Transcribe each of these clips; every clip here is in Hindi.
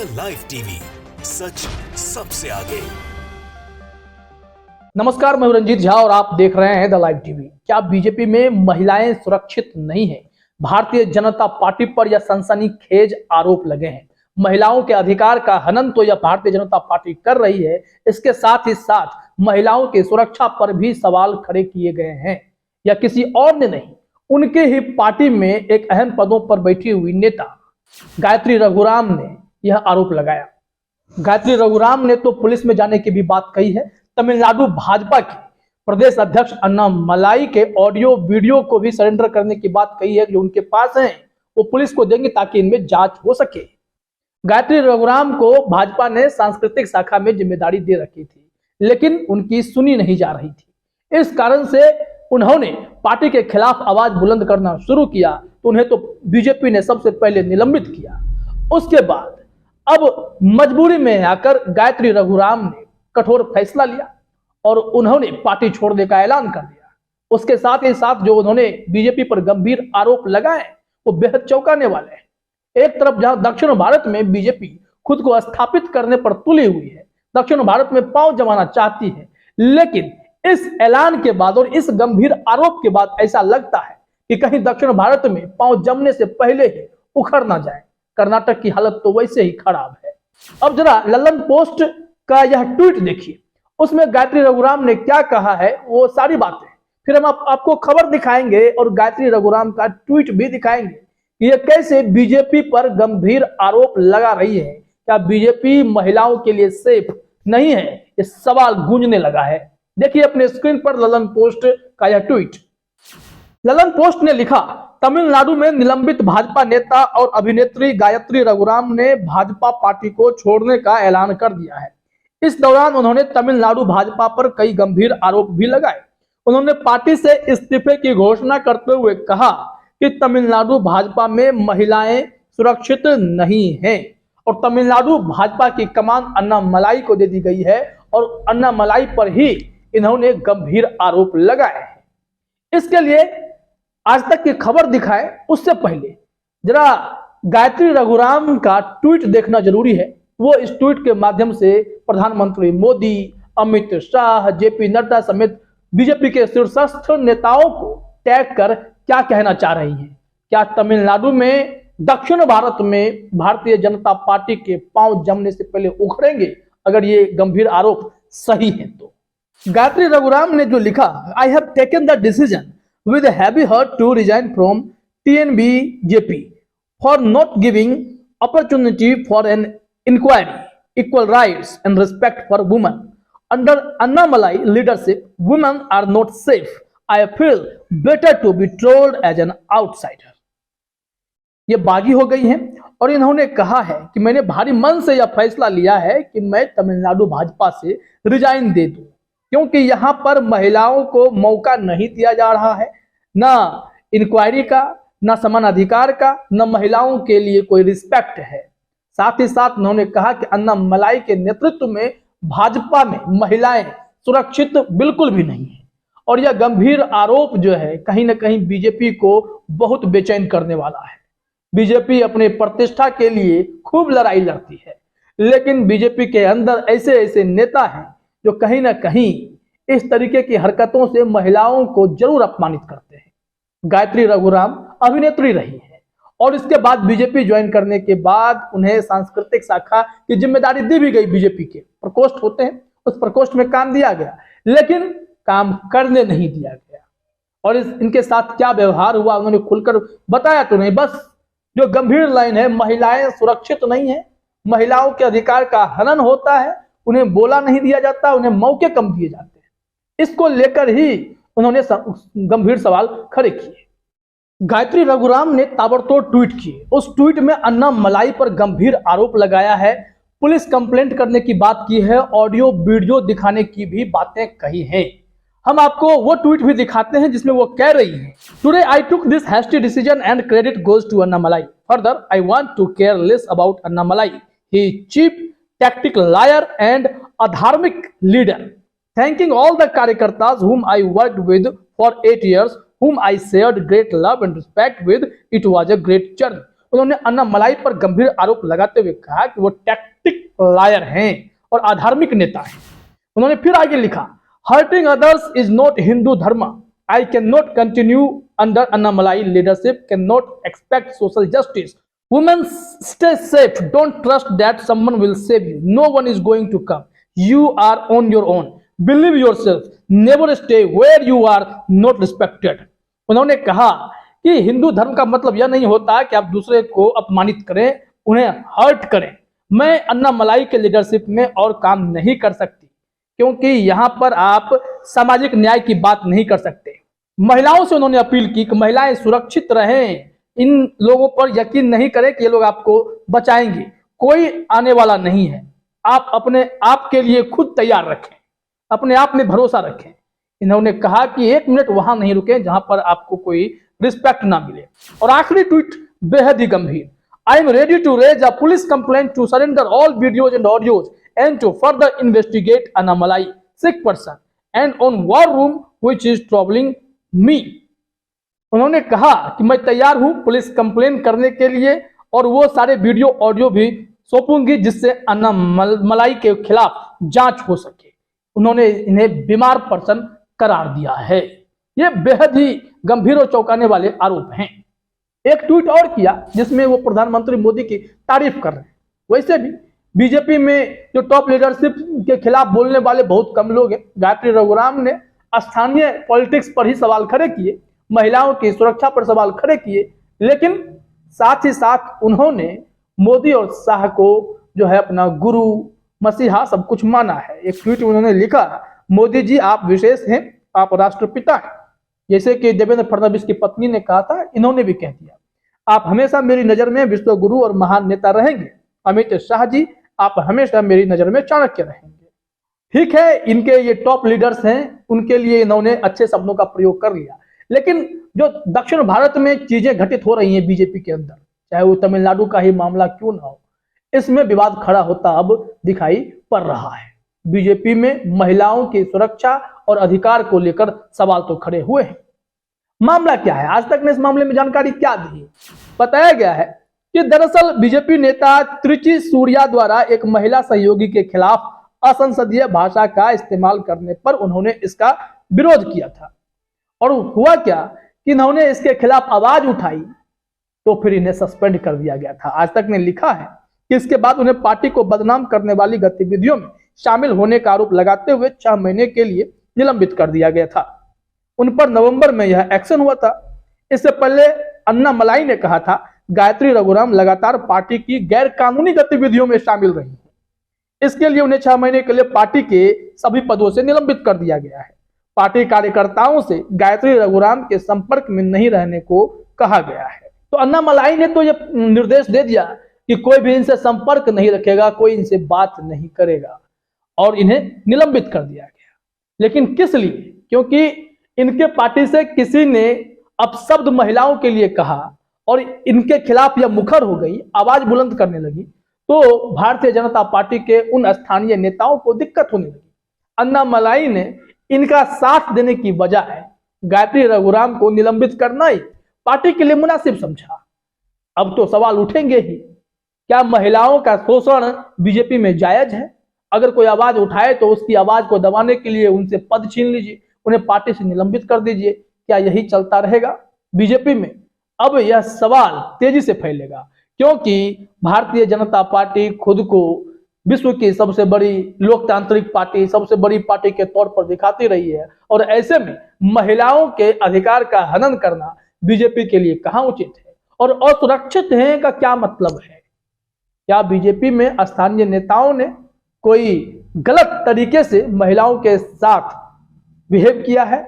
लाइव टीवी, सच सबसे आगे। नमस्कार, मैं रंजीत झा और आप देख रहे हैं द लाइव टीवी। क्या बीजेपी में महिलाएं सुरक्षित नहीं है? भारतीय जनता पार्टी पर यह सनसनीखेज आरोप लगे हैं। महिलाओं के अधिकार का हनन तो यह भारतीय जनता पार्टी कर रही है, इसके साथ ही साथ महिलाओं की सुरक्षा पर भी सवाल खड़े किए गए हैं। यह किसी और ने नहीं, उनके ही पार्टी में एक अहम पदों पर बैठी हुई नेता गायत्री रघुराम ने यह आरोप लगाया। गायत्री रघुराम ने तो पुलिस में जाने की भी बात कही है। तमिलनाडु भाजपा के प्रदेश अध्यक्ष अन्नामलाई के ऑडियो वीडियो को भी सरेंडर करने की बात कही है, जो उनके पास हैं वो पुलिस को देंगे ताकि इनमें जांच हो सके। गायत्री रघुराम को भाजपा ने सांस्कृतिक शाखा में जिम्मेदारी दे रखी थी, लेकिन उनकी सुनी नहीं जा रही थी। इस कारण से उन्होंने पार्टी के खिलाफ आवाज बुलंद करना शुरू किया, तो उन्हें तो बीजेपी ने सबसे पहले निलंबित किया। उसके बाद अब मजबूरी में आकर गायत्री रघुराम ने कठोर फैसला लिया और उन्होंने पार्टी छोड़ने का ऐलान कर दिया। उसके साथ ही साथ जो उन्होंने बीजेपी पर गंभीर आरोप लगाए वो बेहद चौंकाने वाले हैं। एक तरफ जहां दक्षिण भारत में बीजेपी खुद को स्थापित करने पर तुली हुई है, दक्षिण भारत में पांव जमाना चाहती है, लेकिन इस ऐलान के बाद और इस गंभीर आरोप के बाद ऐसा लगता है कि कहीं दक्षिण भारत में पांव जमने से पहले ही उखड़ ना जाए। कर्नाटक की हालत तो वैसे ही खराब है। अब जरा लल्लन पोस्ट का यह ट्वीट देखिए, उसमें गायत्री रघुराम ने क्या कहा है वो सारी बातें, फिर हम आपको खबर दिखाएंगे और गायत्री रघुराम का ट्वीट भी दिखाएंगे कि यह कैसे बीजेपी पर गंभीर आरोप लगा रही है। क्या बीजेपी महिलाओं के लिए सेफ नहीं है? ये सवाल गूंजने लगा है। देखिए अपने स्क्रीन पर लल्लन पोस्ट का यह ट्वीट। लल्लन पोस्ट ने लिखा, तमिलनाडु में निलंबित भाजपा नेता और अभिनेत्री गायत्री रघुराम ने भाजपा पार्टी को छोड़ने का ऐलान कर दिया है। इस दौरान उन्होंने तमिलनाडु भाजपा पर कई गंभीर आरोप भी लगाए। उन्होंने पार्टी से इस्तीफे की घोषणा करते हुए कहा कि तमिलनाडु भाजपा में महिलाएं सुरक्षित नहीं हैं और तमिलनाडु भाजपा की कमान अन्नामलाई को दे दी गई है और अन्नामलाई पर ही इन्होंने गंभीर आरोप लगाए हैं। इसके लिए आज तक की खबर दिखाए उससे पहले जरा गायत्री रघुराम का ट्वीट देखना जरूरी है। वो इस ट्वीट के माध्यम से प्रधानमंत्री मोदी, अमित शाह, जेपी नड्डा समेत बीजेपी के शीर्षस्थ नेताओं को टैग कर क्या कहना चाह रही हैं। क्या तमिलनाडु में, दक्षिण भारत में भारतीय जनता पार्टी के पांव जमने से पहले उखड़ेंगे अगर ये गंभीर आरोप सही है तो? गायत्री रघुराम ने जो लिखा, I have taken the decision with a heavy heart to resign from TNBJP for not giving opportunity for an inquiry, equal rights and respect for women. Under Annamalai leadership, women are not safe. I feel better to be trolled as an outsider. ये बागी हो गई हैं और इन्होंने कहा है कि मैंने भारी मन से यह फैसला लिया है कि मैं तमिलनाडु भाजपा से रिजाइन दे दूं, क्योंकि यहां पर महिलाओं को मौका नहीं दिया जा रहा है, ना इंक्वायरी का, ना समान अधिकार का, ना महिलाओं के लिए कोई रिस्पेक्ट है। साथ ही साथ उन्होंने कहा कि अन्नामलाई के नेतृत्व में भाजपा में महिलाएं सुरक्षित बिल्कुल भी नहीं है और यह गंभीर आरोप जो है कहीं ना कहीं बीजेपी को बहुत बेचैन करने वाला है। बीजेपी अपने प्रतिष्ठा के लिए खूब लड़ाई लड़ती है, लेकिन बीजेपी के अंदर ऐसे ऐसे नेता हैं जो कहीं ना कहीं इस तरीके की हरकतों से महिलाओं को जरूर अपमानित करते हैं। गायत्री रघुराम अभिनेत्री रही है और इसके बाद बीजेपी ज्वाइन करने के बाद उन्हें सांस्कृतिक शाखा की जिम्मेदारी दी भी गई। बीजेपी के प्रकोष्ठ होते हैं, उस प्रकोष्ठ में काम दिया गया, लेकिन काम करने नहीं दिया गया और इनके साथ क्या व्यवहार हुआ उन्होंने खुलकर बताया तो नहीं। बस जो गंभीर लाइन है, महिलाएं सुरक्षित नहीं है, महिलाओं के अधिकार का हनन होता है, उन्हें बोला नहीं दिया जाता, उन्हें मौके कम दिए जाते हैं, इसको लेकर ही उन्होंने गंभीर सवाल खड़े किए। गायत्री रघुराम ने ताबड़तोड़ ट्वीट किए। उस ट्वीट में अन्नामलाई पर गंभीर आरोप लगाया है, पुलिस कंप्लेंट करने की बात की है, ऑडियो वीडियो दिखाने की भी बातें कही हैं। हम आपको वो ट्वीट भी दिखाते हैं जिसमें वो कह रही हैं, today I took this hasty decision and credit goes to Annamalai. Further I want to care less about Annamalai, he cheap tactical liar and a dharmic leader. Thanking all the Karyakartas whom I worked with for 8 years, whom I shared great love and respect with. It was a great journey. उन्होंने अन्नामलाई पर गंभीर आरोप लगाते हुए कहा कि वो टैक्टिक लायर हैं और अधार्मिक नेता हैं। उन्होंने फिर आगे लिखा, hurting others is not Hindu dharma, I can not continue under Annamalai leadership, can not expect social justice, women stay safe, don't trust that someone will save you, no one is going to come, you are on your own, believe yourself, never stay where you are not respected. उन्होंने कहा कि हिंदू धर्म का मतलब यह नहीं होता कि आप दूसरे को अपमानित करें, उन्हें हर्ट करें। मैं अन्नामलाई के लीडरशिप में और काम नहीं कर सकती क्योंकि यहां पर आप सामाजिक न्याय की बात नहीं कर सकते। महिलाओं से उन्होंने अपील की कि महिलाएं सुरक्षित रहें, इन लोगों पर यकीन नहीं करें कि ये लोग आपको बचाएंगे, कोई आने वाला नहीं है, आप अपने आप के लिए खुद तैयार रखें, अपने आप में भरोसा रखें। इन्होंने कहा कि 1 मिनट वहां नहीं रुके जहां पर आपको कोई रिस्पेक्ट ना मिले। और आखिरी ट्वीट बेहद ही गंभीर, I am ready to raise a police complaint to surrender all videos and audios and to further investigate Annamalai sick person and on war room which is troubling me. उन्होंने कहा कि मैं तैयार हूं पुलिस कंप्लेन करने के लिए और वो सारे वीडियो ऑडियो भी सौंपूंगी जिससे अन्नामलाई के खिलाफ जांच हो सके। उन्होंने इन्हें बीमार पर्सन करार दिया है। ये बेहद ही गंभीर और चौंकाने वाले आरोप हैं। एक ट्वीट और किया जिसमें वो प्रधानमंत्री मोदी की तारीफ कर रहे हैं। वैसे भी बीजेपी में जो टॉप लीडरशिप के खिलाफ बोलने वाले बहुत कम लोग हैं। गायत्री रघुराम ने स्थानीय पॉलिटिक्स पर ही सवाल खड़े किए, महिलाओं की सुरक्षा पर सवाल खड़े किए, लेकिन साथ ही साथ उन्होंने मोदी और शाह को जो है अपना गुरु मसीहा सब कुछ माना है। एक ट्वीट में उन्होंने लिखा, मोदी जी आप विशेष हैं, आप राष्ट्रपिता हैं, जैसे कि देवेंद्र फडणवीस की पत्नी ने कहा था, इन्होंने भी कह दिया, आप हमेशा मेरी नजर में विश्व गुरु और महान नेता रहेंगे। अमित शाह जी आप हमेशा मेरी नजर में चाणक्य रहेंगे। ठीक है, इनके ये टॉप लीडर्स हैं, उनके लिए इन्होंने अच्छे शब्दों का प्रयोग कर लिया, लेकिन जो दक्षिण भारत में चीजें घटित हो रही हैं बीजेपी के अंदर, चाहे वो तमिलनाडु का ही मामला क्यों ना हो, इसमें विवाद खड़ा होता अब दिखाई पड़ रहा है। बीजेपी में महिलाओं की सुरक्षा और अधिकार को लेकर सवाल तो खड़े हुए हैं। मामला क्या है, आज तक ने इस मामले में जानकारी क्या दी? बताया गया है कि दरअसल बीजेपी नेता त्रिची सूर्या द्वारा एक महिला सहयोगी के खिलाफ असंसदीय भाषा का इस्तेमाल करने पर उन्होंने इसका विरोध किया था। और हुआ क्या कि इन्होंने इसके खिलाफ आवाज उठाई तो फिर इन्हें सस्पेंड कर दिया गया था। आज तक ने लिखा है कि इसके बाद उन्हें पार्टी को बदनाम करने वाली गतिविधियों में शामिल होने का आरोप लगाते हुए 6 महीने के लिए निलंबित कर दिया गया था। उन पर नवंबर में यह एक्शन हुआ था। इससे पहले अन्नामलाई ने कहा था, गायत्री रघुराम लगातार पार्टी की गैर कानूनी गतिविधियों में शामिल रही है, इसके लिए उन्हें 6 महीने के लिए पार्टी के सभी पदों से निलंबित कर दिया गया है। पार्टी कार्यकर्ताओं से गायत्री रघुराम के संपर्क में नहीं रहने को कहा गया है। तो अन्नामलाई ने तो यह निर्देश दे दिया कि कोई भी इनसे संपर्क नहीं रखेगा, कोई इनसे बात नहीं करेगा, और इन्हें निलंबित कर दिया गया। लेकिन किस लिए? क्योंकि इनके पार्टी से किसी ने अपशब्द महिलाओं के लिए कहा और इनके खिलाफ यह मुखर हो गई, आवाज बुलंद करने लगी, तो भारतीय जनता पार्टी के उन स्थानीय नेताओं को दिक्कत होने लगी। अन्नामलाई ने इनका साथ देने की बजाय गायत्री रघुराम को निलंबित करना ही पार्टी के लिए मुनासिब समझा। अब तो सवाल उठेंगे ही, क्या महिलाओं का शोषण बीजेपी में जायज है? अगर कोई आवाज उठाए तो उसकी आवाज को दबाने के लिए उनसे पद छीन लीजिए, उन्हें पार्टी से निलंबित कर दीजिए। क्या यही चलता रहेगा बीजेपी में? अब यह सवाल तेजी से फैलेगा, क्योंकि भारतीय जनता पार्टी खुद को विश्व की सबसे बड़ी लोकतांत्रिक पार्टी, सबसे बड़ी पार्टी के तौर पर दिखाती रही है, और ऐसे में महिलाओं के अधिकार का हनन करना बीजेपी के लिए कहां उचित है? और असुरक्षित है का क्या मतलब है? क्या बीजेपी में स्थानीय नेताओं ने कोई गलत तरीके से महिलाओं के साथ बिहेव किया है?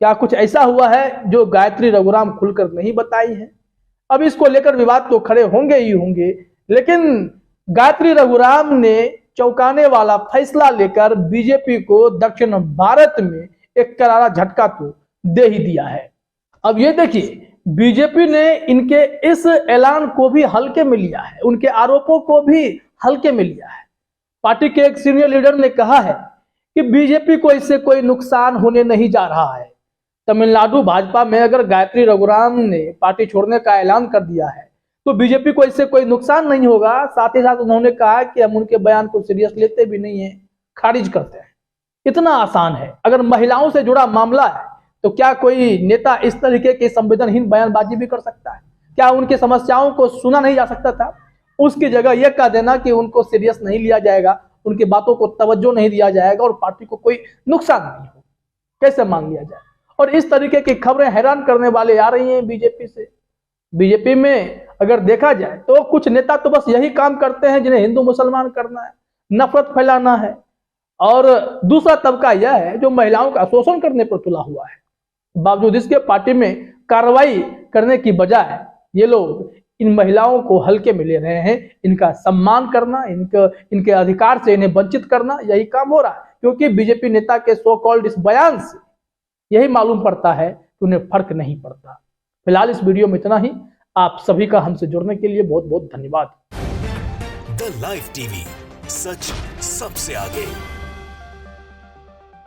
क्या कुछ ऐसा हुआ है जो गायत्री रघुराम खुलकर नहीं बताई है? अब इसको लेकर विवाद तो खड़े होंगे ही होंगे, लेकिन गायत्री रघुराम ने चौंकाने वाला फैसला लेकर बीजेपी को दक्षिण भारत में एक करारा झटका तो दे ही दिया है। अब ये देखिए, बीजेपी ने इनके इस ऐलान को भी हल्के में लिया है, उनके आरोपों को भी हल्के में लिया है। पार्टी के एक सीनियर लीडर ने कहा है कि बीजेपी को इससे कोई नुकसान होने नहीं जा रहा है। तमिलनाडु भाजपा में अगर गायत्री रघुराम ने पार्टी छोड़ने का ऐलान कर दिया है तो बीजेपी को इससे कोई नुकसान नहीं होगा। साथ ही साथ उन्होंने कहा कि हम उनके बयान को सीरियस लेते भी नहीं है, खारिज करते हैं। इतना आसान है। अगर महिलाओं से जुड़ा मामला है तो क्या कोई नेता इस तरीके की संवेदनहीन बयानबाजी भी कर सकता है? क्या उनकी समस्याओं को सुना नहीं जा सकता था? उसकी जगह यह कह देना कि उनको सीरियस नहीं लिया जाएगा, उनकी बातों को तवज्जो नहीं दिया जाएगा और पार्टी को कोई नुकसान नहीं हो, कैसे मान लिया जाए? और इस तरीके की खबरें हैरान करने वाले आ रही हैं बीजेपी से। बीजेपी में अगर देखा जाए तो कुछ नेता तो बस यही काम करते हैं जिन्हें हिंदू मुसलमान करना है, नफरत फैलाना है। और दूसरा तबका यह है जो महिलाओं का शोषण करने पर तुला हुआ है। बावजूद इसके पार्टी में कार्रवाई करने की बजाय ये लोग इन महिलाओं को हल्के में ले रहे हैं। इनका सम्मान करना, इनके अधिकार से इन्हें वंचित करना, यही काम हो रहा है। क्योंकि बीजेपी नेता के सो कॉल्ड इस बयान से यही मालूम पड़ता है कि उन्हें फर्क नहीं पड़ता। फिलहाल इस वीडियो में इतना ही। आप सभी का हमसे जुड़ने के लिए बहुत बहुत धन्यवाद। द लाइव टीवी, सच सबसे आगे।